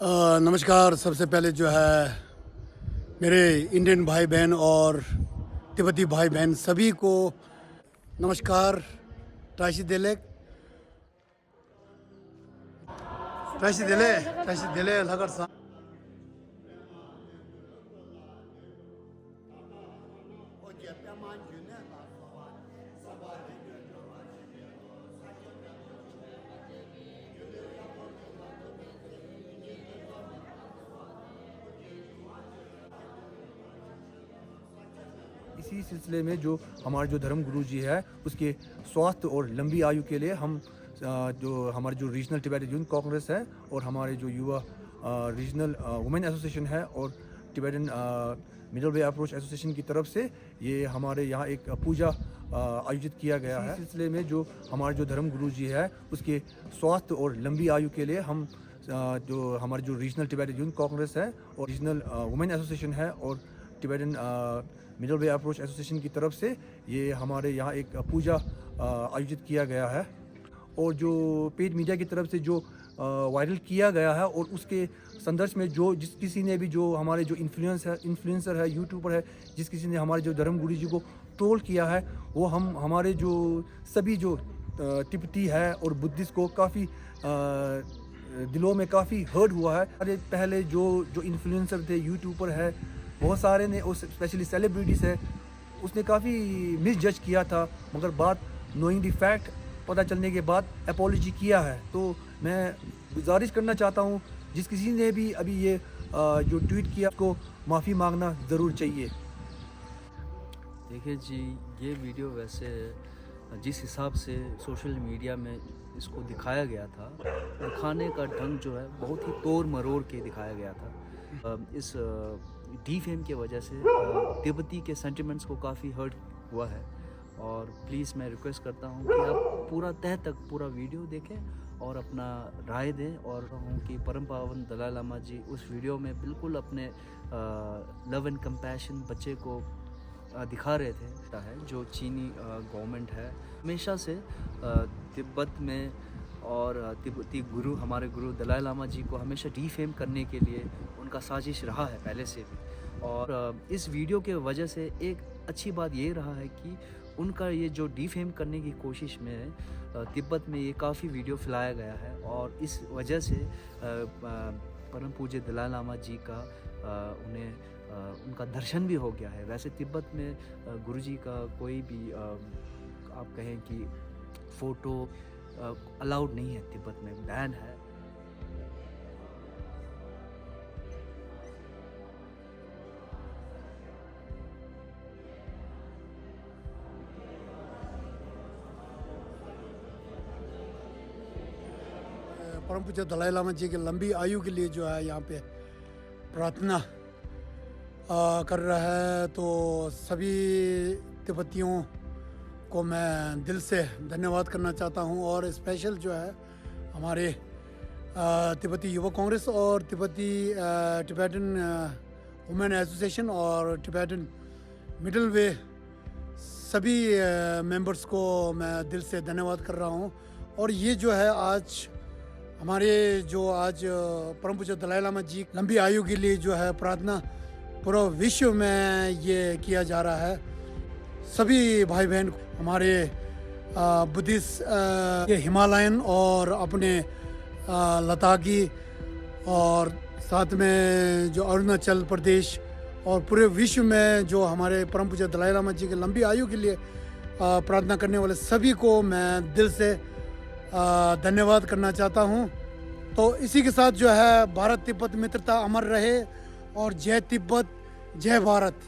नमस्कार। सबसे पहले जो है मेरे इंडियन भाई बहन और तिब्बती भाई बहन सभी को नमस्कार। ताशी देले ताशी देले ताशी देले लगर सा इसी सिलसिले में जो हमारे जो धर्म गुरु जी है उसके स्वास्थ्य और लंबी आयु के लिए हम जो हमारे जो रीजनल टिबेटन यूथ कांग्रेस है और हमारे जो युवा रीजनल वुमेन एसोसिएशन है और टिबेटन मिडल वे अप्रोच एसोसिएशन की तरफ से ये हमारे यहाँ एक पूजा आयोजित किया गया है। इस सिलसिले में जो हमारे जो धर्म गुरु जी है उसके स्वास्थ्य और लंबी आयु के लिए हम जो हमारे जो रीजनल टिबेटन यूथ कांग्रेस है और रीजनल वुमेन एसोसिएशन है और टिबेटन मिडल वे अप्रोच एसोसिएशन की तरफ से ये हमारे यहाँ एक पूजा आयोजित किया गया है। और जो पेड मीडिया की तरफ से जो वायरल किया गया है और उसके संदर्भ में जो जिस किसी ने भी जो हमारे जो इन्फ्लुएंसर है यूट्यूबर है जिस किसी ने हमारे जो धर्म गुरु जी को ट्रोल किया है वो हम हमारे जो सभी जो तिब्बती है और बुद्धिस्ट को काफ़ी दिलों में काफ़ी हर्ट हुआ है। अरे पहले जो इन्फ्लुएंसर थे यूट्यूबर है बहुत सारे ने और स्पेशली सेलिब्रिटीज़ है उसने काफ़ी मिस जज किया था, मगर बात नोइंग द फैक्ट पता चलने के बाद अपॉलॉजी किया है। तो मैं गुजारिश करना चाहता हूँ जिस किसी ने भी अभी ये जो ट्वीट किया उसको माफ़ी मांगना ज़रूर चाहिए। देखिए जी, ये वीडियो वैसे जिस हिसाब से सोशल मीडिया में इसको दिखाया गया था, दिखाने का ढंग जो है बहुत ही तोड़ मरोड़ के दिखाया गया था। इस डीफेम के वजह से तिब्बती के सेंटिमेंट्स को काफ़ी हर्ट हुआ है और प्लीज़ मैं रिक्वेस्ट करता हूँ कि आप पूरा तह तक पूरा वीडियो देखें और अपना राय दें। और कहूँ कि परम पावन दलाई लामा जी उस वीडियो में बिल्कुल अपने लव एंड कंपैशन बच्चे को दिखा रहे थे है जो चीनी गवर्नमेंट है हमेशा से तिब्बत में और तिब्बती गुरु हमारे गुरु दलाई लामा जी को हमेशा डीफेम करने के लिए उनका साजिश रहा है पहले से भी। और इस वीडियो के वजह से एक अच्छी बात ये रहा है कि उनका ये जो डीफेम करने की कोशिश में तिब्बत में ये काफ़ी वीडियो फैलाया गया है और इस वजह से परम पूज्य दलाई लामा जी का उन्हें उनका दर्शन भी हो गया है। वैसे तिब्बत में गुरुजी का कोई भी आप कहें कि फ़ोटो अलाउड नहीं है, तिब्बत में बैन है। परम पूज्य दलाई लामा जी के लंबी आयु के लिए जो है यहाँ पे प्रार्थना कर रहा है। तो सभी तिब्बतियों को मैं दिल से धन्यवाद करना चाहता हूँ और स्पेशल जो है हमारे तिब्बती युवा कांग्रेस और टिबेटन वुमेन एसोसिएशन और टिबेटन मिडल वे सभी मेंबर्स को मैं दिल से धन्यवाद कर रहा हूँ। और ये जो है आज हमारे जो आज परम पूज्य दलाई लामा जी लंबी आयु के लिए जो है प्रार्थना पूरा विश्व में ये किया जा रहा है। सभी भाई बहन हमारे बुद्धिस्ट ये हिमालयन और अपने लद्दाखी और साथ में जो अरुणाचल प्रदेश और पूरे विश्व में जो हमारे परम पूज्य दलाई लामा जी के लंबी आयु के लिए प्रार्थना करने वाले सभी को मैं दिल से धन्यवाद करना चाहता हूँ। तो इसी के साथ जो है भारत तिब्बत मित्रता अमर रहे और जय तिब्बत जय भारत।